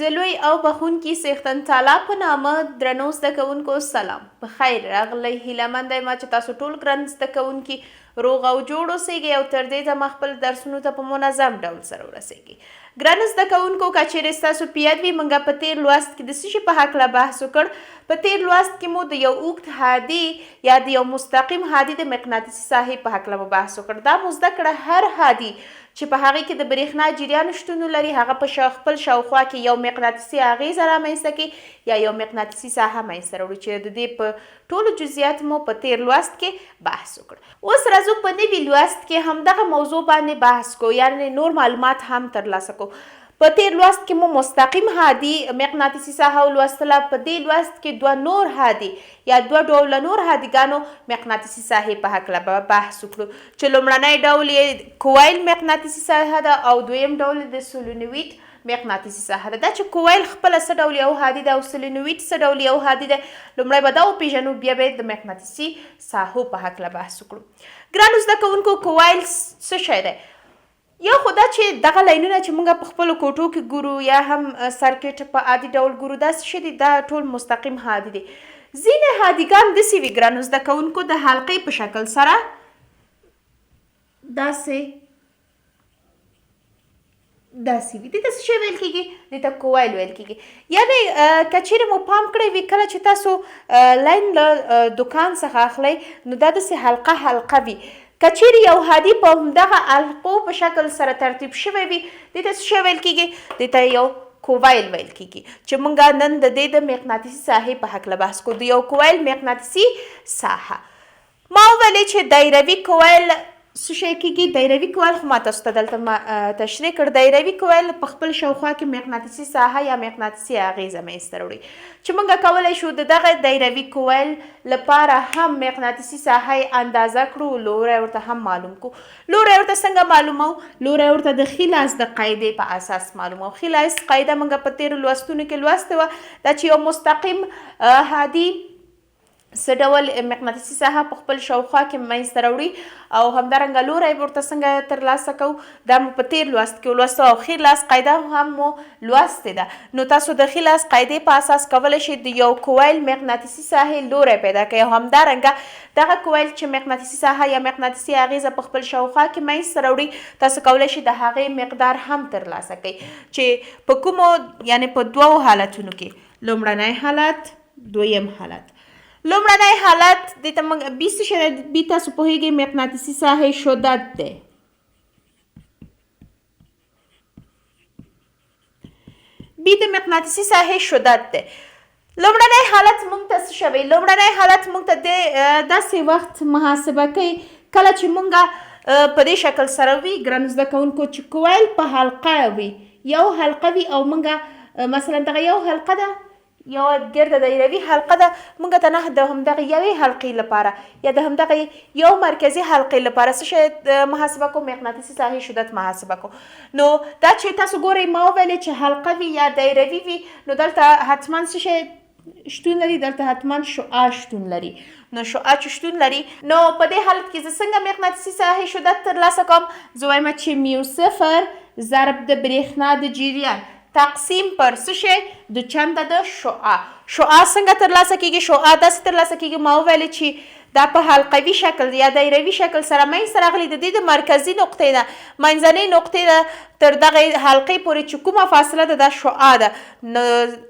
د لوی او بخونکي څښتن تعالی په نامه درنو زده کوونکو سلام په خیر راغلی هیله مند یم چې تاسو ټول ګران زده کوونکي روغ او جوړ اوسئ او تر دې دمه خپل درسونو ته په منظم ډول سره ورسئ ګران زده کوونکو که چیرې ستاسو په یاد وي موږ په تیر لوست کې د څه شي په هکله بحث وکړ په تیر لوست کې مو د یو اوږد هادي یا د یو مستقیم هادي د مقناطیسي ساحې په هکله مو بحث وکړ دا مو زده کړه هر هادي چې په هغې کې د برېښنا جریان شتون ولري هغه په خپل شاوخوا کې یو مقناطیسي اغیزه رامنځته کړي یا یو مقناطیسي ساحه منځته راوړي چې د دې په ټولو جزئیات مو په تیر لوست کې بحث وکړ اوس راځو په نوي لوست کې همدغه موضوع باندې بحث کو یعنی نور معلومات هم ترلاسه کو په تیر لوست کې مو مستقیم هادي مقناطیسي ساحه ولوستله په دې لوست کې دوه نور هادي یا دوه ډوله نور هادیګانو مقناطیسي ساحې په هکله به بحث وکړو چې لومړنی ډول یې کوایل مقناطیسي ساحه ده او دویم ډول د سولینویډ مقناطیسي ساحه ده دا چې کوایل خپله څه ډول یو هادي ده او سولینویډ څه ډول یو هادي ده لومړی به دا وپېژنو بیا به د مقناطیسي ساحو په هکله بحث وکړو ګرانو زده کوونکو کوایل څه شی دی یو خو دا چې دغه لاینونه چې موږ په خپلو کوټو کې ګورو یا هم سرکټ په عادي ډول ګورو دا څه شی دي دا ټول مستقیم هادي دي ځینې هادیګان داسې وي ګرانو زده کوونکو د حلقې په شکل سره داسې وي دې ته څه شی ویل کېږي دې ته کوایل ویل کېږي یعنې که چیرې مو پام کړی وي کله چې تاسو لاین له دکان څخه اخلئ نو دا داسې حلقه وي که چیرې یو هادي په همدغه حلقو په شکل سره ترتیب شوی وي دې ته څه شی ویل کېږي دې ته یو کوایل ویل کېږي چې موږ نن د دې د مقناطیسي ساحې په هکله بحث کوو د یو کوایل مقناطیسي ساحه ما وویلې چې دایروي کوایل څه شی کېږي دایروي کوایل خو ما تاسو ته دلته تشریح کړ دایروي کوایل په خپل شاوخوا کې مقناطیسي ساحه یا مقناطیسي اغیزه منځته راوړي چې موږ کولی شو د دغه دایروي کوایل لپاره هم مقناطیسي ساحه اندازه کړو لوری ورته هم معلوم کړو لوری ورته څنګه معلومو لوری ورته د ښي لاس د قاعدې په اساس معلومو ښي لاس قاعده موږ په تېرو لوستونو کې لوستې وه دا چې یو مستقیم هادي څه ډول مقناطیسي ساحه په خپل شاوخوا کې منځته راوړي او همدارنګه لوری ورته څنګه ترلاسه کوو دا مو په تېر لوست کې ولوسته او ښي لاس قاعده هم مو لوستې ده نو تاسو د ښي لاس قاعدې په اساس کولی شئ د یو کوایل مقناطیسي ساحې لوری پیدا کوئ او همدارنګه دغه کوایل چې مقناطیسي ساحه یا مقناطیسي اغیزه په خپل شاوخوا کې منځته راوړي تاسو کولی شئ د هغې مقدار هم ترلاسه کوئ چې په کومو یعنې په دوو حالتونو کې لومړنی حالت دویم حالت لومړنی حالت دې ته موږ بي څه شی دی بي تاسو پوهېږئ مقناطیسي ساحې شدت دی بي د مقناطیسي ساحې شدت دی لومړنی حالت موږ ته څه شوی لومړنی حالت موږ ته داسې وخت محاسبه کوي کله چې موږ په دې شکل سره وي ګرانو زده کوونکو چې کوایل په حلقه وي یو حلقه وي او موږ مثلا دغه یو حلقه ده یو ګرده دایروي حلقه ده موږ ته نه د همدغې یوې حلقې لپاره یا د همدغې یو مرکزي حلقې لپاره څه شی محاسبه کوو مقناطیسي ساحې شدت محاسبه کوو نو دا چې تاسو ګورئ ما وویلې چې حلقه وي یا دایروي وي نو دلته حتما څه شی شتون لري دلته حتما شعاع شتون لري نو شعاع چې شتون لري نو په دې حالت کې زه څنګه مقناطیسي ساحې شدت ترلاسه کوم زه وایم چې میو صفر ضرب د برېښنا د جریان تقسیم پر څه شی د چنده د شعاع څنګه ترلاسه کېږي شعاع داسې ترلاسه کېږي ما وویلې چې دا په حلقوي شکل یا دایروي شکل سره منځته راغلي د دې د مرکزي نقطې نه منځنۍ نقطې نه تر دغې حلقې پورې چې کومه فاصله ده دا شعاع ده نو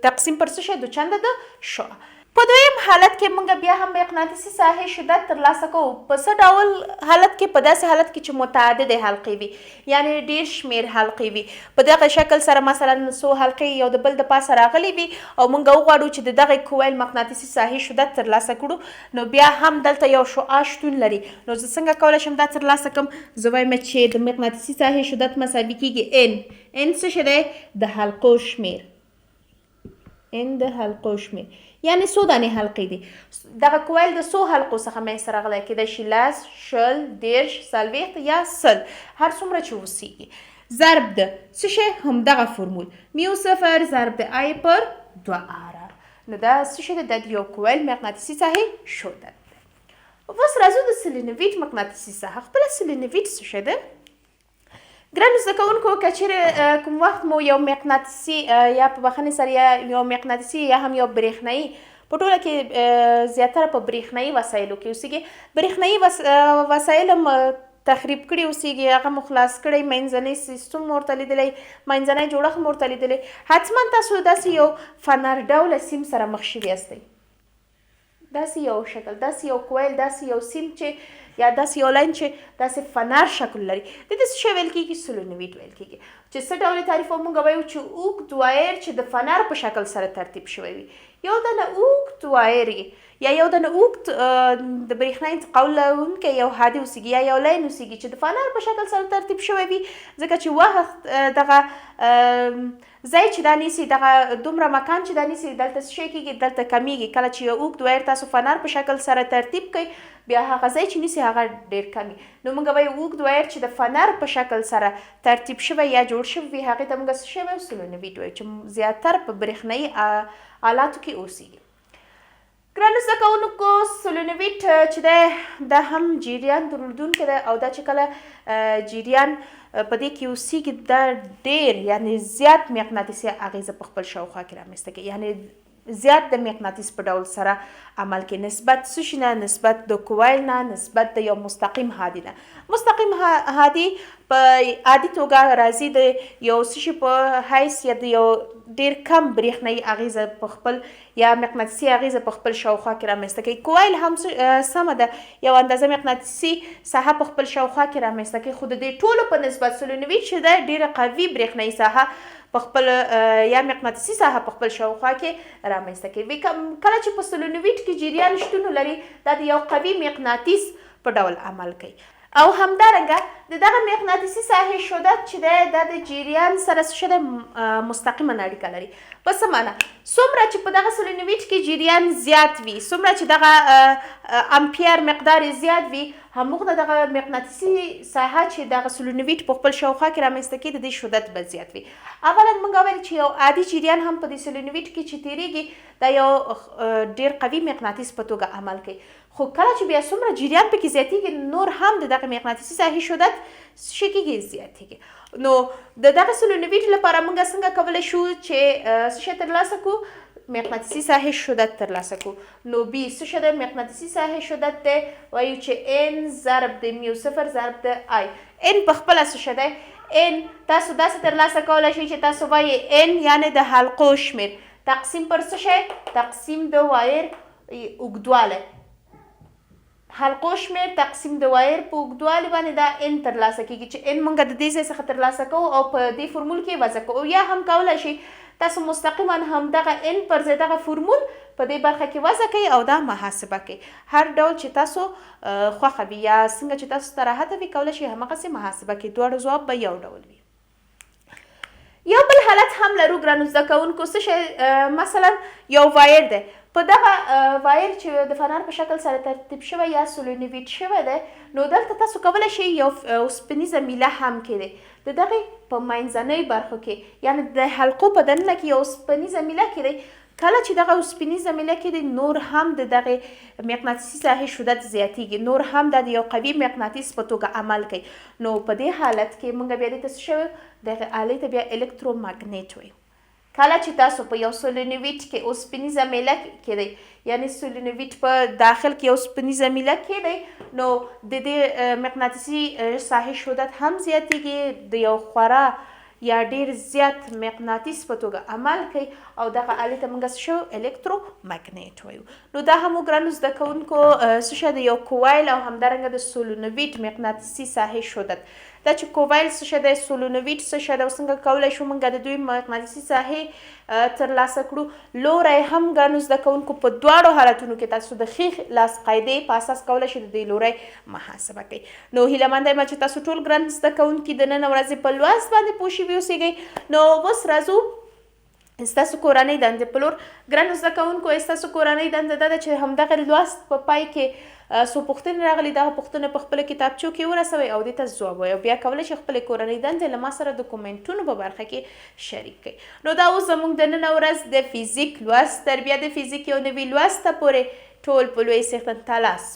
تقسیم پر څه شی د چنده د شعاع په دویم حالت کې موږ بیا هم مقناطیسي ساحې شدت ترلاسه کوو په څه ډول حالت کې په داسې حالت کې چې متعددې حلقې وي یعنې ډېر شمېر حلقې وي په دغه شکل سره مثلا څو حلقې یو د بل د پاسه راغلي وي او موږ وغواړو چې د دغې کوایل مقناطیسي ساحې شدت ترلاسه کړو نو بیا هم دلته یو شعاع شتون لري نو زه څنګه کولی شم دا ترلاسه کړم زه وایم چې د مقناطیسي ساحې شدت مساوي کېږي ان څه شی دی د حلقو شمېر ان د حلقو شمېر یعنې څو دانې حلقې دي دغه کوایل د څو حلقو څخه منځته راغلی کېدای شي لس شل دېرش څلوېښت یا سل هر څومره چې اوسېږي ضرب د څه شی همدغه فورمول میو صفر ضرب د آی پر 2 آر نو دا څه شی دی دا د یو کوایل مقناطیسي ساحې شدت دی اوس راځو د سولینویډ مقناطیسي ساحه خپله سولینویډ څه شی دی ګرانو زده کوونکو که چیرې کوم وخت مو یو مقناطیسي یا په بخښنې سره یا یو مقناطیسي یا هم یو برېښنایي په ټوله کې زیاتره په برېښنایي وسایلو کې اوسیږي برېښنایي وسایل هم تخریب کړي اوسیږي هغه مو خلاص کړی منځنی سیستم مو ورته لیدلی منځنی جوړښت مو ورته لیدلی حتما تاسو داسې یو فنر ډوله سیم سره مخ شوي یاستئ داسې یو شکل داسې یو کویل داسې یو سیم چې یا داسې یو لاین چې داسې فنر شکل لري د دې څه شی ویل کېږي سولونویټ ویل کېږي چې څه ډول تعریف موږ وایو چې اوږد وایر چې د فنر په شکل سره ترتیب شوی وي یو دانه اوږد وایر یا یو دانه اوږد د برېښنا انتقال لرونکی یو هادي اوسیږي یا یو لاین اوسیږي چې د فنر په شکل سره ترتیب شوی وي ځکه چې وخت دغه ځای چې دا نیسي دغه دومره مکان چې دا نیسي دلته څه شی کېږي دلته کمیږي کله چې یو اوږد وایر تاسو فنر په شکل سره ترتیب کوئ بیا هغه ځای چې نیسي هغه ډېر کم وي نو موږ وایو اوږد وایر چې د فنر په شکل سره ترتیب شوی یا جوړ شوی وي هغې ته موږ څه شی وایو سولونویټ وایو چې زیاتره په برېښنایي آلاتو کې اوسیږي ګرانو زده کوونکو سولونویټ چې دی دا هم جریان درلودونکی دی او دا چې کله جریان په دې کې اوسیږي دا ډېر یعنی زیات مقناطیسي اغېزه په خپل شاوخوا کې رامنځته کوي یعنی زیات د مقناطیس په ډول سره عمل کوي نسبت څه شي نه نسبت د کوایل نه نسبت د یو مستقیم هادي نه مستقیم هادي په عادي توګه راځي د یو څه شي په حیث یا د یو ډېر کم برېښنایي اغېزه په خپل یا مقناطیسي اغېزه په خپل شاوخوا کې رامنځته کوي کوایل هم سمه ده یو اندازه مقناطیسي ساحه په خپل شاوخوا کې رامنځته کوي خو د دې ټولو په نسبت سولونویټ چې ده ډېره قوي برېښنایي ساحه په خپل یا مقناطیسي ساحه په خپل شاوخوا کې رامنځته کوي کله چې په سولونویټ کې جریان شتون ولري دا د یو قوي مقناطیس په ډول عمل کوي او همدارنګه د دغه مقناطیسي ساحې شدت چې دی دا د جریان سره څه دی مستقیما اړیکه لري په څه معنا څومره چې په دغه سولونویټ کې جریان زیات وي څومره چې دغه امپیر مقدار زیات وي همغه دغه مقناطیسي ساحه چې دغه سولونویټ په خپل شاوخوا کې رامنځته کېږي د دې شدت به زیات وي اولا موږ ویل چې یو عادي جریان هم په دې سولونویټ کې چې تېرېږي دا یو ډېر قوي مقناطیس په توګه عمل کوي خو کله چې بیا څومره جریان پکې زیاتېږي نور هم د دغه مقناطیسي ساحې شدت څه کېږي زیاتېږي نو د دغه سولونویټ لپاره موږ څنګه کولی شو چې څه شی ترلاسه کړو مقناطیسي ساحې شدت ترلاسه کړو نو بي څه شی د مقناطیسي ساحې شدت دی وایو چې n ضرب د میو صفر ضرب د آی n په خپله څه شی دی n تاسو داسې ترلاسه کولی شئ چې تاسو وایي n یعنې د حلقو شمېر تقسیم پر څه شی تقسیم د وایر اوږدوالی حلقو شمېر تقسیم د وایر په اوږدوالي باندې دا n ترلاسه کېږي چې n موږ د دې ځای څخه ترلاسه کوو او په دې فورمول کې وضع کوو یا هم کولی شئ تاسو مستقیما هم دغه n پر ځای دغه فورمول په دې برخه کې وضع کوئ او دا محاسبه کوئ هر ډول چې تاسو خوښه وي یا څنګه چې تاسو ته راحته وي کولی شئ همغسې محاسبه کوئ دواړو ځواب به یو ډول وي یو بل حالت هم لرو ګرانو زده کوونکو څه شی مثلا یو وایر دی په دغه وایر چې د فنر په شکل سره ترتیب شوی یا سولونویټ شوی دی نو دلته تاسو کولی شئ یو اوسپنیزه میله هم کېدی د دغې په منځنۍ برخو کې یعنې د حلقو په دننه کې یو اوسپنیزه میله کېدی کله چې دغه اوسپنیزه میله کې نور هم د دغې مقناطیسي ساحې شدت زیاتېږي نور هم دا د یو قوي مقناطیس په توګه عمل کوي نو په دې حالت کې موږ بیا دې ته څه شی وایو دغې آلې ته بیا الکتروماګنیټ وایو کله چې تاسو په یو سولونویټ کې اوسپنیزه میله کېدی یعنې سولونویټ په داخل کې اوسپنیزه میله کېدی نو د دې مقناطیسي ساحې شدت هم زیاتېږي د یو خورا یا ډېر زیات مقناطیس په توګه عمل کوي او دغه آلې ته موږ څه شی الکتروماګنیټ وایو نو دا هم ګرانو زده کوونکو څه شی د یو کوایل او همدارنګه د سولونویټ مقناطیسي ساحې شدت دا چې کوایل څه شی دی سولونویټ څه شی دی او څنګه کولی شو موږ د دوی مقناطیسي ساحې ترلاسه کړو لوری هم ګرانو زده کوونکو په دواړو حالتونو کې تاسو د ښې لاس قاعدې په اساس کولی شئ د دې لوری محاسبه کوئ نو هیله منده یم چې تاسو ټول ګران زده کوونکي د نن ورځې په لوست باندې پوه شوي اوسیږئ نو اوس راځو ستاسو کورنۍ دندې په لور ګرانو زده کوونکو ستاسو کورنۍ دنده دا ده چې همدغه لوست په پای کې څو پوښتنې راغلي دغه پوښتنې په خپله کتابچو کې ورسوئ او دې ته ځواب وایي او بیا کولی شئ خپلې کورنۍ دندې له ما سره د کومنټونو په برخه کې شریک کړئ نو دا اوس زموږ د نن ورځ د فزیک لوست تر بیا د فزیک یو نوي لوست ته پورې ټول په لوی څښتن تلاس